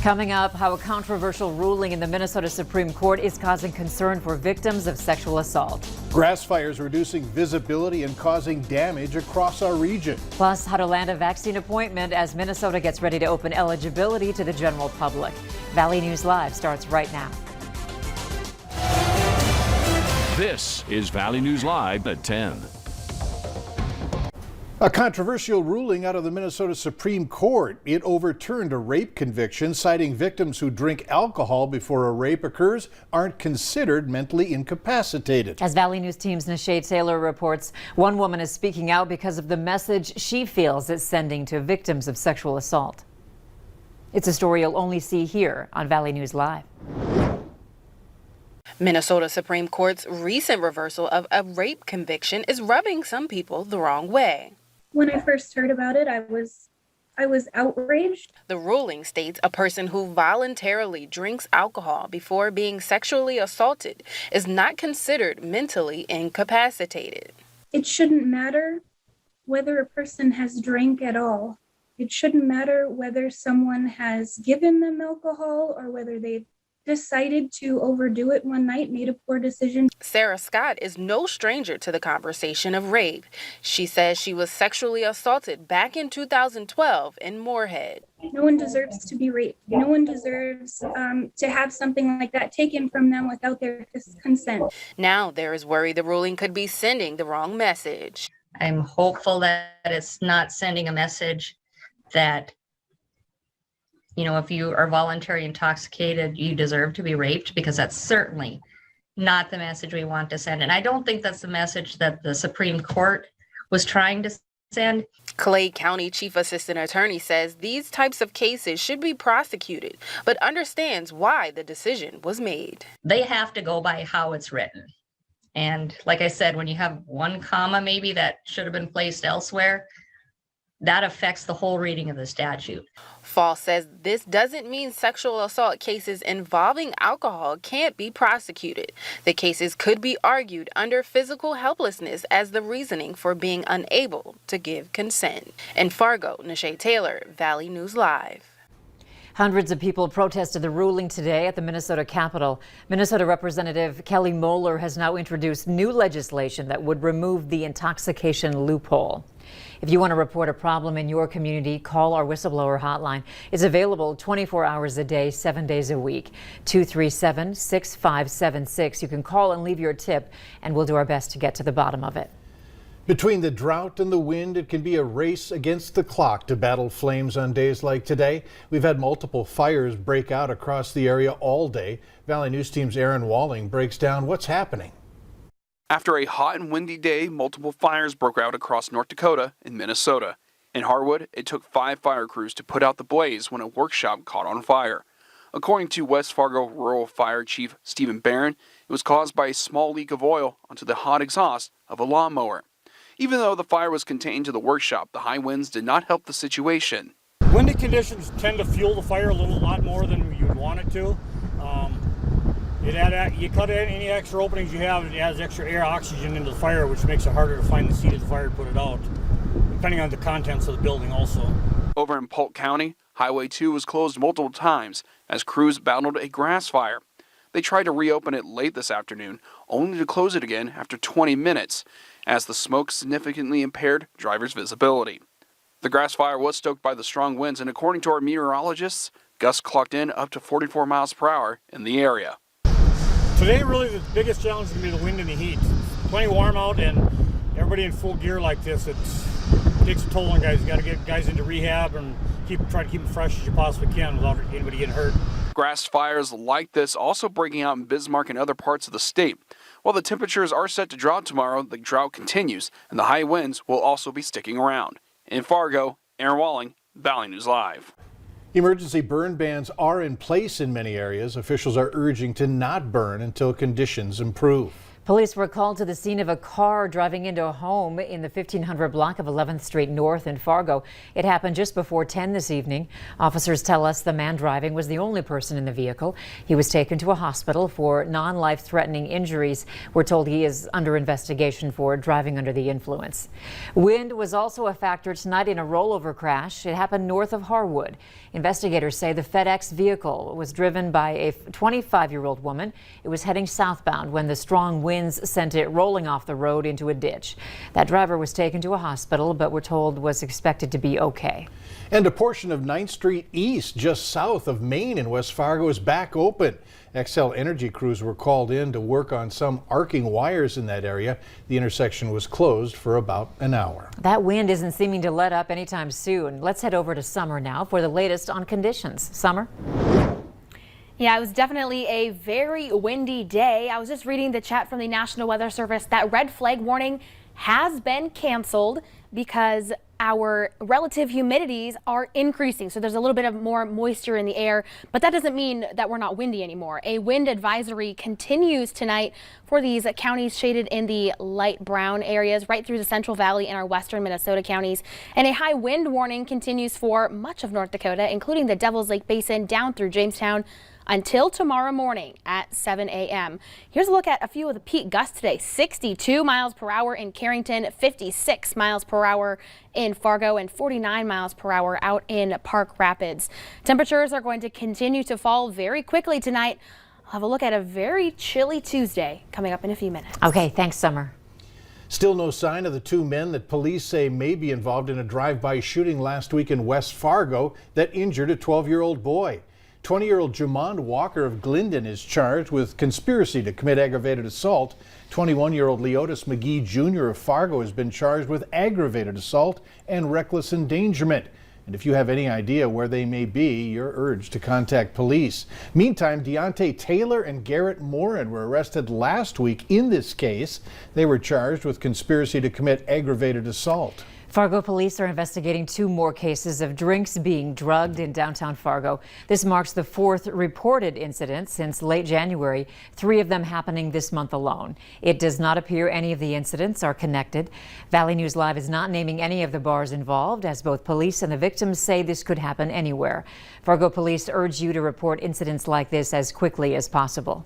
Coming up, how a controversial ruling in the Minnesota Supreme Court is causing concern for victims of sexual assault. Grass fires reducing visibility and causing damage across our region. Plus, how to land a vaccine appointment as Minnesota gets ready to open eligibility to the general public. Valley News Live starts right now. This is Valley News Live at 10. A controversial ruling out of the Minnesota Supreme Court. It overturned a rape conviction, citing victims who drink alcohol before a rape occurs aren't considered mentally incapacitated. As Valley News Team's Nashay Taylor reports, one woman is speaking out because of the message she feels it's sending to victims of sexual assault. It's a story you'll only see here on Valley News Live. Minnesota Supreme Court's recent reversal of a rape conviction is rubbing some people the wrong way. When I first heard about it, I was outraged. The ruling states a person who voluntarily drinks alcohol before being sexually assaulted is not considered mentally incapacitated. It shouldn't matter whether a person has drank at all. It shouldn't matter whether someone has given them alcohol or whether they've decided to overdo it one night, made a poor decision. Sarah Scott is no stranger to the conversation of rape. She says she was sexually assaulted back in 2012 in Moorhead. No one deserves to be raped. No one deserves to have something like that taken from them without their consent. Now there is worry the ruling could be sending the wrong message. I'm hopeful that it's not sending a message that, you know, if you are voluntarily intoxicated, you deserve to be raped, because that's certainly not the message we want to send. And I don't think that's the message that the Supreme Court was trying to send. Clay County Chief Assistant Attorney says these types of cases should be prosecuted, but understands why the decision was made. They have to go by how it's written. And like I said, when you have one comma maybe that should have been placed elsewhere, that affects the whole reading of the statute. Fall says this doesn't mean sexual assault cases involving alcohol can't be prosecuted. The cases could be argued under physical helplessness as the reasoning for being unable to give consent. In Fargo, Nashay Taylor, Valley News Live. Hundreds of people protested the ruling today at the Minnesota Capitol. Minnesota Representative Kelly Moeller has now introduced new legislation that would remove the intoxication loophole. If you want to report a problem in your community, call our whistleblower hotline. It's available 24 hours a day, 7 days a week. 237-6576. You can call and leave your tip, and we'll do our best to get to the bottom of it. Between the drought and the wind, it can be a race against the clock to battle flames on days like today. We've had multiple fires break out across the area all day. Valley News Team's Aaron Walling breaks down what's happening. After a hot and windy day, multiple fires broke out across North Dakota and Minnesota. In Harwood, it took 5 fire crews to put out the blaze when a workshop caught on fire. According to West Fargo Rural Fire Chief Stephen Barron, it was caused by a small leak of oil onto the hot exhaust of a lawnmower. Even though the fire was contained to the workshop, the high winds did not help the situation. Windy conditions tend to fuel the fire a lot more than you'd want it to. You cut any extra openings you have, it adds extra air oxygen into the fire, which makes it harder to find the seat of the fire to put it out, depending on the contents of the building also. Over in Polk County, Highway 2 was closed multiple times as crews battled a grass fire. They tried to reopen it late this afternoon, only to close it again after 20 minutes, as the smoke significantly impaired drivers' visibility. The grass fire was stoked by the strong winds, and according to our meteorologists, gusts clocked in up to 44 miles per hour in the area. Today, really, the biggest challenge is going to be the wind and the heat. It's plenty warm out, and everybody in full gear like this, it takes a toll on guys. You got to get guys into rehab and try to keep them fresh as you possibly can without anybody getting hurt. Grass fires like this also breaking out in Bismarck and other parts of the state. While the temperatures are set to drop tomorrow, the drought continues, and the high winds will also be sticking around. In Fargo, Aaron Walling, Valley News Live. Emergency burn bans are in place in many areas. Officials are urging to not burn until conditions improve. Police were called to the scene of a car driving into a home in the 1500 block of 11th Street North in Fargo. It happened just before 10 this evening. Officers tell us the man driving was the only person in the vehicle. He was taken to a hospital for non-life-threatening injuries. We're told he is under investigation for driving under the influence. Wind was also a factor tonight in a rollover crash. It happened north of Harwood. Investigators say the FedEx vehicle was driven by a 25-year-old woman. It was heading southbound when the strong winds sent it rolling off the road into a ditch. That driver was taken to a hospital, but we're told was expected to be okay. And a portion of 9th Street East, just south of Main in West Fargo, is back open. Xcel Energy crews were called in to work on some arcing wires in that area. The intersection was closed for about an hour. That wind isn't seeming to let up anytime soon. Let's head over to Summer now for the latest on conditions. Summer? Yeah, it was definitely a very windy day. I was just reading the chat from the National Weather Service that red flag warning has been canceled because our relative humidities are increasing. So there's a little bit of more moisture in the air, but that doesn't mean that we're not windy anymore. A wind advisory continues tonight for these counties shaded in the light brown areas right through the Central Valley and our western Minnesota counties. And a high wind warning continues for much of North Dakota, including the Devil's Lake Basin down through Jamestown, until tomorrow morning at 7 a.m. Here's a look at a few of the peak gusts today. 62 miles per hour in Carrington, 56 miles per hour in Fargo, and 49 miles per hour out in Park Rapids. Temperatures are going to continue to fall very quickly tonight. I'll have a look at a very chilly Tuesday coming up in a few minutes. Okay, thanks, Summer. Still no sign of the two men that police say may be involved in a drive-by shooting last week in West Fargo that injured a 12-year-old boy. 20-year-old Jamond Walker of Glendon is charged with conspiracy to commit aggravated assault. 21-year-old Leotis McGee Jr. of Fargo has been charged with aggravated assault and reckless endangerment. And if you have any idea where they may be, you're urged to contact police. Meantime, Deontay Taylor and Garrett Morin were arrested last week in this case. They were charged with conspiracy to commit aggravated assault. Fargo police are investigating 2 more cases of drinks being drugged in downtown Fargo. This marks the 4th reported incident since late January, 3 of them happening this month alone. It does not appear any of the incidents are connected. Valley News Live is not naming any of the bars involved, as both police and the victims say this could happen anywhere. Fargo police urge you to report incidents like this as quickly as possible.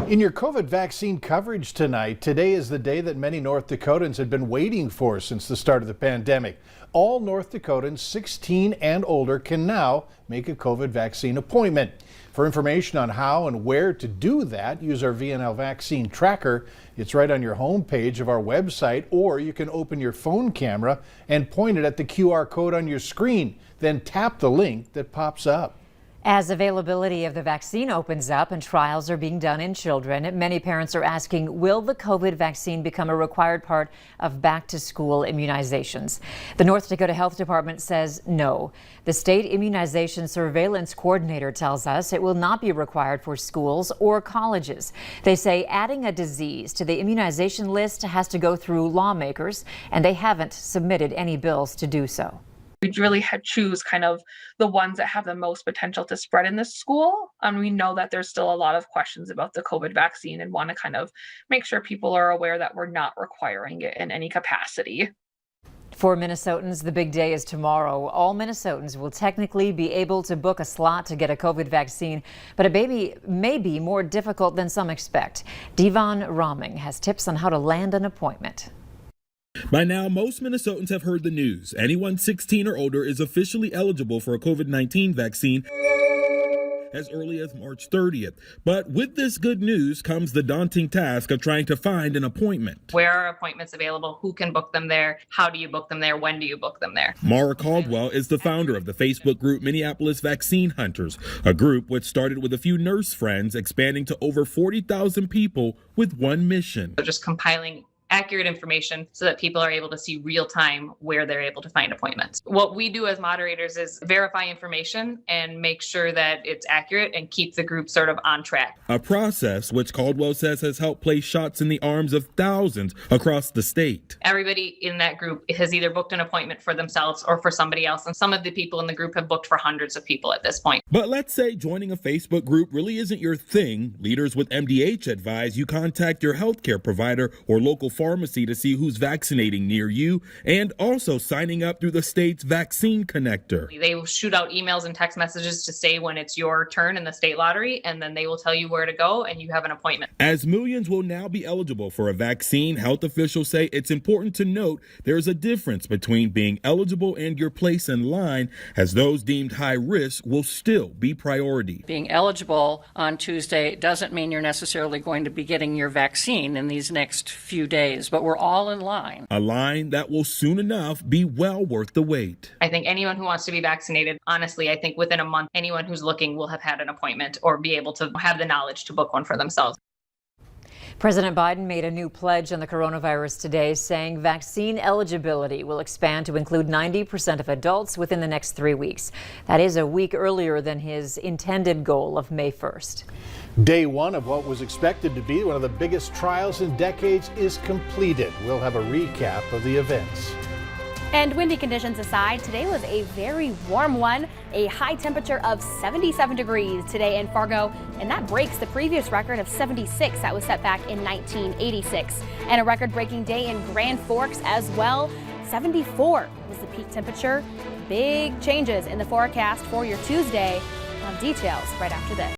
In your COVID vaccine coverage tonight, today is the day that many North Dakotans had been waiting for since the start of the pandemic. All North Dakotans 16 and older can now make a COVID vaccine appointment. For information on how and where to do that, use our VNL vaccine tracker. It's right on your homepage of our website, or you can open your phone camera and point it at the QR code on your screen. Then tap the link that pops up. As availability of the vaccine opens up and trials are being done in children, many parents are asking, will the COVID vaccine become a required part of back-to-school immunizations? The North Dakota Health Department says no. The state immunization surveillance coordinator tells us it will not be required for schools or colleges. They say adding a disease to the immunization list has to go through lawmakers, and they haven't submitted any bills to do so. We really had choose kind of the ones that have the most potential to spread in the school. We know that there's still a lot of questions about the COVID vaccine and want to kind of make sure people are aware that we're not requiring it in any capacity. For Minnesotans, the big day is tomorrow. All Minnesotans will technically be able to book a slot to get a COVID vaccine, but it may be more difficult than some expect. Devon Roming has tips on how to land an appointment. By now, most Minnesotans have heard the news. Anyone 16 or older is officially eligible for a COVID-19 vaccine as early as March 30th. But with this good news comes the daunting task of trying to find an appointment. Where are appointments available? Who can book them there? How do you book them there? When do you book them there? Mara Caldwell is the founder of the Facebook group Minneapolis Vaccine Hunters, a group which started with a few nurse friends, expanding to over 40,000 people with one mission. So just compiling accurate information so that people are able to see real time where they're able to find appointments. What we do as moderators is verify information and make sure that it's accurate and keep the group sort of on track. A process which Caldwell says has helped place shots in the arms of thousands across the state. Everybody in that group has either booked an appointment for themselves or for somebody else, and some of the people in the group have booked for hundreds of people at this point. But let's say joining a Facebook group really isn't your thing. Leaders with MDH advise you contact your healthcare provider or local pharmacy to see who's vaccinating near you, and also signing up through the state's vaccine connector. They will shoot out emails and text messages to say when it's your turn in the state lottery, and then they will tell you where to go and you have an appointment. As millions will now be eligible for a vaccine, health officials say it's important to note there's a difference between being eligible and your place in line, as those deemed high risk will still be priority. Being eligible on Tuesday doesn't mean you're necessarily going to be getting your vaccine in these next few days, but we're all in line. A line that will soon enough be well worth the wait. I think anyone who wants to be vaccinated, honestly, I think within a month, anyone who's looking will have had an appointment or be able to have the knowledge to book one for themselves. President Biden made a new pledge on the coronavirus today, saying vaccine eligibility will expand to include 90% of adults within the next 3 weeks. That is a week earlier than his intended goal of May 1st. Day one of what was expected to be one of the biggest trials in decades is completed. We'll have a recap of the events. And windy conditions aside, today was a very warm one. A high temperature of 77 degrees today in Fargo, and that breaks the previous record of 76 that was set back in 1986. And a record-breaking day in Grand Forks as well. 74 was the peak temperature. Big changes in the forecast for your Tuesday. On details right after this.